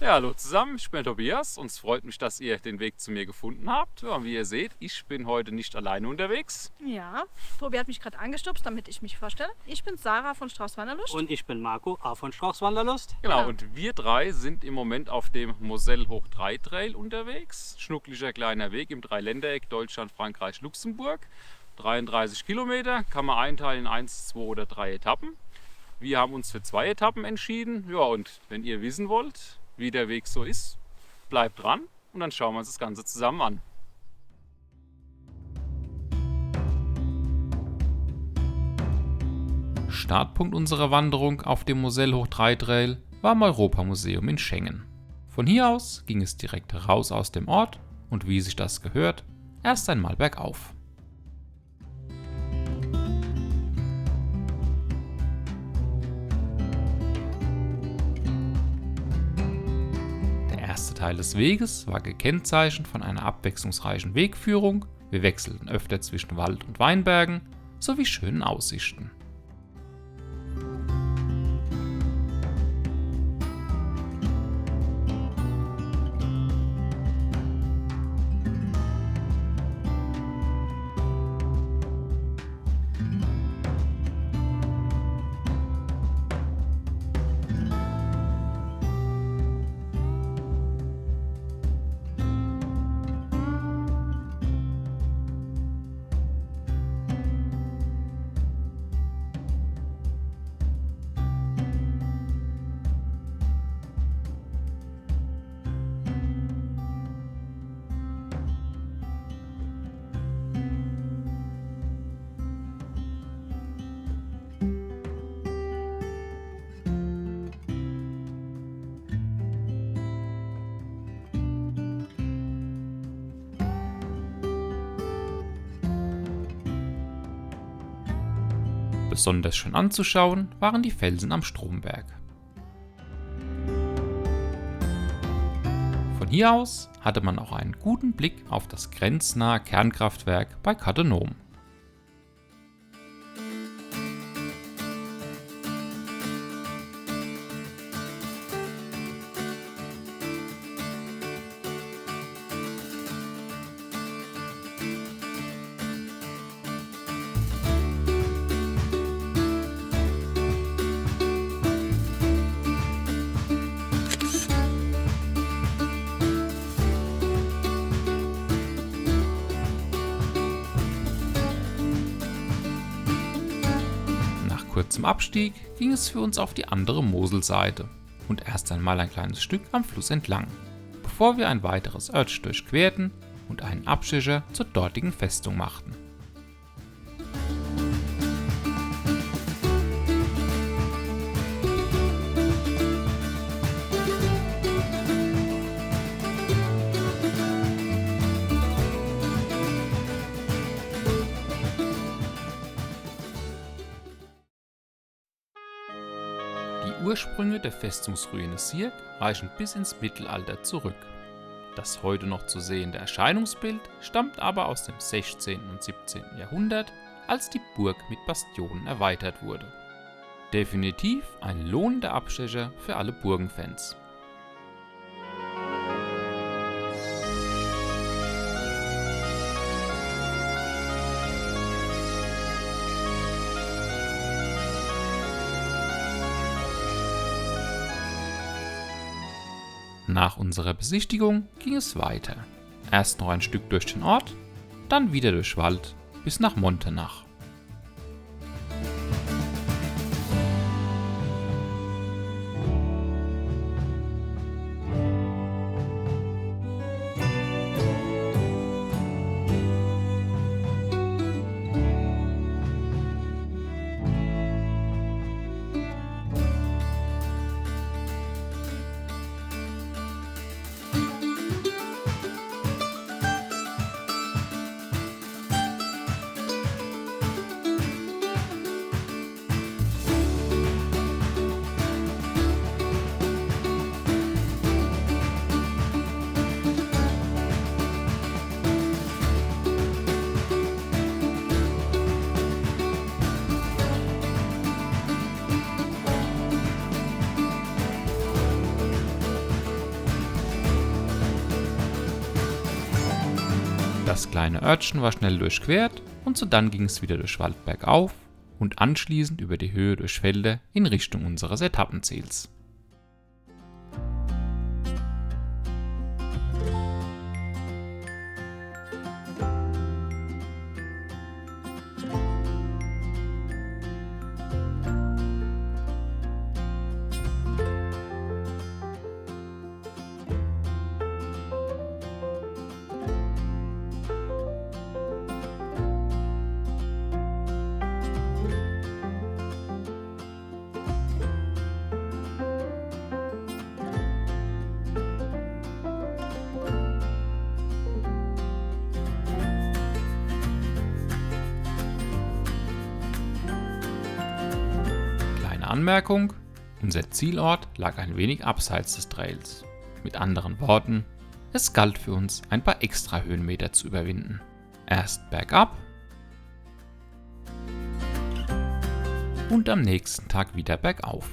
Ja, hallo zusammen, ich bin Tobias und es freut mich, dass ihr den Weg zu mir gefunden habt. Ja, und wie ihr seht, ich bin heute nicht alleine unterwegs. Ja, Tobi hat mich gerade angestupst, damit ich mich vorstelle. Ich bin Sarah von Strauß Wanderlust. Und ich bin Marco, auch von Strauchs Wanderlust. Genau, Genau. und wir drei sind im Moment auf dem Moselle Hoch 3 Trail unterwegs. Schnucklicher kleiner Weg im Dreiländereck Deutschland, Frankreich, Luxemburg. 33 Kilometer, kann man einteilen in 1, 2 oder 3 Etappen. Wir haben uns für 2 Etappen entschieden. Ja, und wenn ihr wissen wollt, wie der Weg so ist, bleibt dran und dann schauen wir uns das Ganze zusammen an. Startpunkt unserer Wanderung auf dem Moselle Hoch 3 Trail war im Europamuseum in Schengen. Von hier aus ging es direkt raus aus dem Ort und wie sich das gehört, erst einmal bergauf. Der erste Teil des Weges war gekennzeichnet von einer abwechslungsreichen Wegführung. Wir wechselten öfter zwischen Wald und Weinbergen sowie schönen Aussichten. Besonders schön anzuschauen waren die Felsen am Stromberg. Von hier aus hatte man auch einen guten Blick auf das grenznahe Kernkraftwerk bei Cattenom. Nach kurzem Abstieg ging es für uns auf die andere Moselseite und erst einmal ein kleines Stück am Fluss entlang, bevor wir ein weiteres Örtchen durchquerten und einen Abstecher zur dortigen Festung machten. Die Ursprünge der Festungsruine Sierck reichen bis ins Mittelalter zurück. Das heute noch zu sehende Erscheinungsbild stammt aber aus dem 16. und 17. Jahrhundert, als die Burg mit Bastionen erweitert wurde. Definitiv ein lohnender Abstecher für alle Burgenfans. Nach unserer Besichtigung ging es weiter. Erst noch ein Stück durch den Ort, dann wieder durch Wald bis nach Montenach. Das kleine Örtchen war schnell durchquert und sodann ging es wieder durch Wald bergauf und anschließend über die Höhe durch Felder in Richtung unseres Etappenziels. Anmerkung: Unser Zielort lag ein wenig abseits des Trails. Mit anderen Worten, es galt für uns, ein paar extra Höhenmeter zu überwinden. Erst bergab und am nächsten Tag wieder bergauf.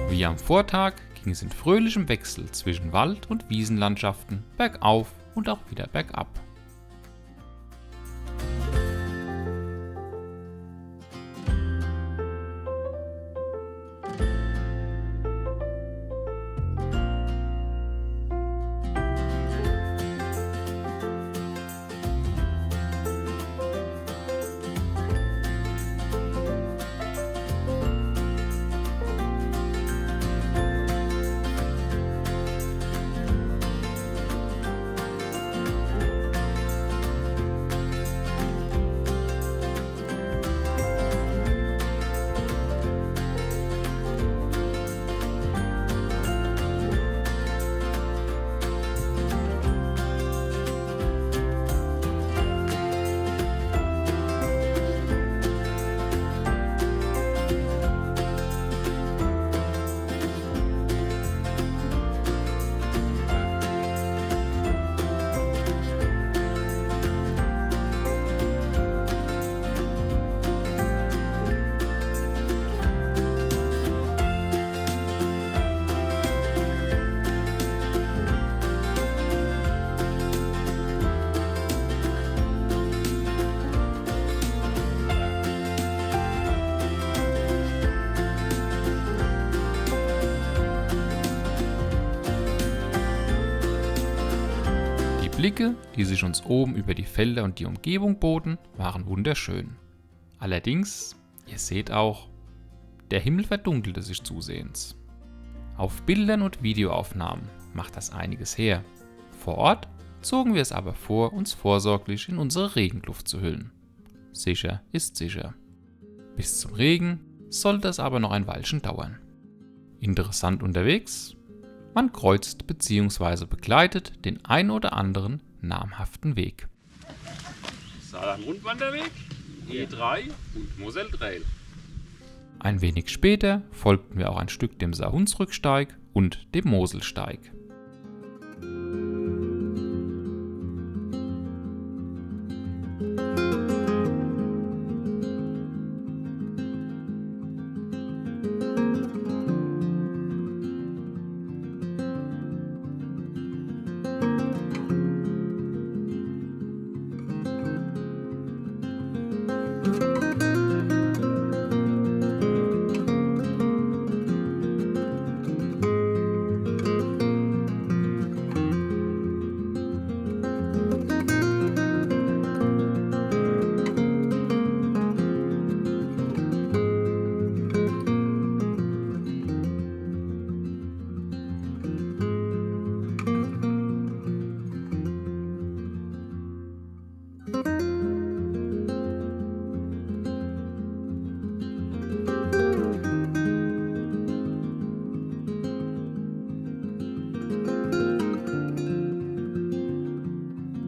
Wie am Vortag ging es in fröhlichem Wechsel zwischen Wald- und Wiesenlandschaften bergauf und auch wieder bergab. Die Blicke, die sich uns oben über die Felder und die Umgebung boten, waren wunderschön. Allerdings, ihr seht auch, der Himmel verdunkelte sich zusehends. Auf Bildern und Videoaufnahmen macht das einiges her. Vor Ort zogen wir es aber vor, uns vorsorglich in unsere Regenkluft zu hüllen. Sicher ist sicher. Bis zum Regen sollte es aber noch ein Weilchen dauern. Interessant unterwegs: Man kreuzt bzw. begleitet den ein oder anderen namhaften Weg. Saarland-Rundwanderweg, E3 und Mosel-Trail. Ein wenig später folgten wir auch ein Stück dem Saarhunsrücksteig und dem Moselsteig.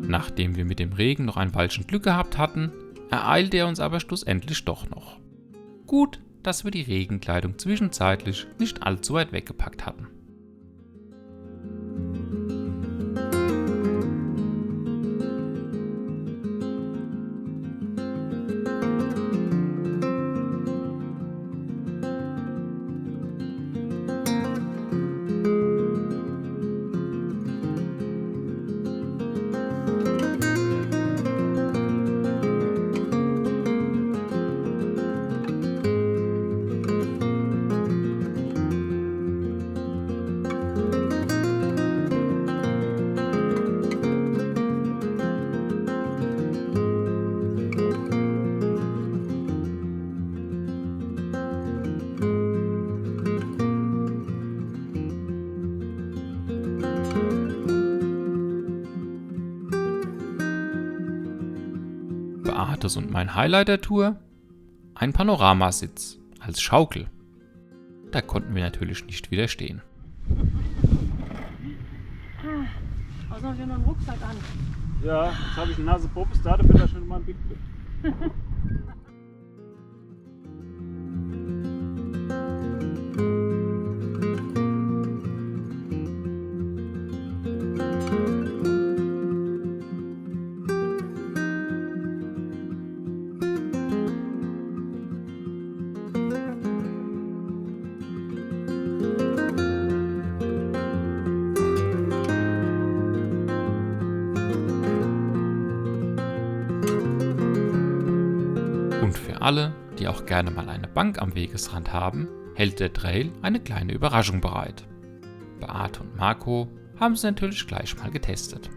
Nachdem wir mit dem Regen noch ein Weilchen Glück gehabt hatten, ereilte er uns aber schlussendlich doch noch. Gut, dass wir die Regenkleidung zwischenzeitlich nicht allzu weit weggepackt hatten. Zweites und mein Highlight der Tour: ein Panoramasitz als Schaukel. Da konnten wir natürlich nicht widerstehen. Außer noch einen Rucksack an. Ja, jetzt habe ich eine Nase Popes da, dafür da schon mal ein Bild gibt. Und für alle, die auch gerne mal eine Bank am Wegesrand haben, hält der Trail eine kleine Überraschung bereit. Beate und Marco haben sie natürlich gleich mal getestet.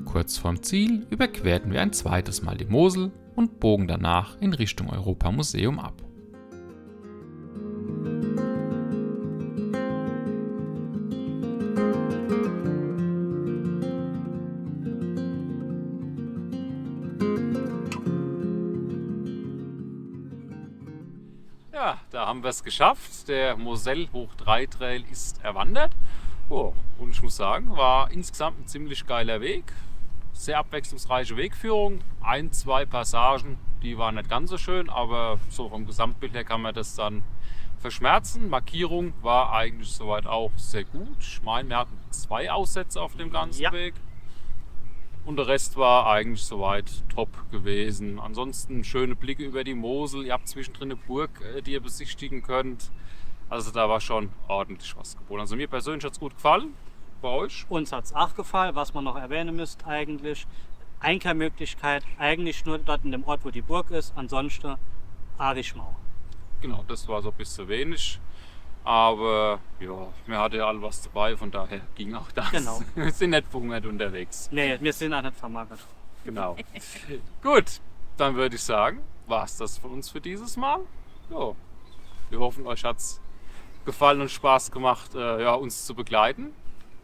Kurz vorm Ziel überquerten wir ein zweites Mal die Mosel und bogen danach in Richtung Europamuseum ab. Ja, da haben wir es geschafft. Der Moselle Hoch 3 Trail ist erwandert. Oh, und ich muss sagen, war insgesamt ein ziemlich geiler Weg. Sehr abwechslungsreiche Wegführung. 1, 2 Passagen, die waren nicht ganz so schön, aber so vom Gesamtbild her kann man das dann verschmerzen. Markierung war eigentlich soweit auch sehr gut. Ich meine, wir hatten 2 Aussätze auf dem ganzen Ja. Weg. Und der Rest war eigentlich soweit top gewesen. Ansonsten schöne Blicke über die Mosel. Ihr habt zwischendrin eine Burg, die ihr besichtigen könnt. Also da war schon ordentlich was geboten. Also mir persönlich hat es gut gefallen. Bei euch? Uns hat es auch gefallen, was man noch erwähnen müsste eigentlich. Einkehrmöglichkeit eigentlich nur dort in dem Ort, wo die Burg ist. Ansonsten Arischmau. Genau, das war so ein bisschen wenig. Aber ja, wir hatten ja alle was dabei, von daher ging auch das. Genau. Wir sind nicht verhungert unterwegs. Nee, wir sind auch nicht vermagert. Genau. Gut, dann würde ich sagen, war es das von uns für dieses Mal. Ja, wir hoffen, euch hat es gefallen und Spaß gemacht, uns zu begleiten.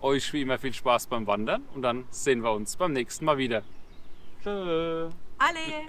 Euch wie immer viel Spaß beim Wandern und dann sehen wir uns beim nächsten Mal wieder. Tschö. Alle!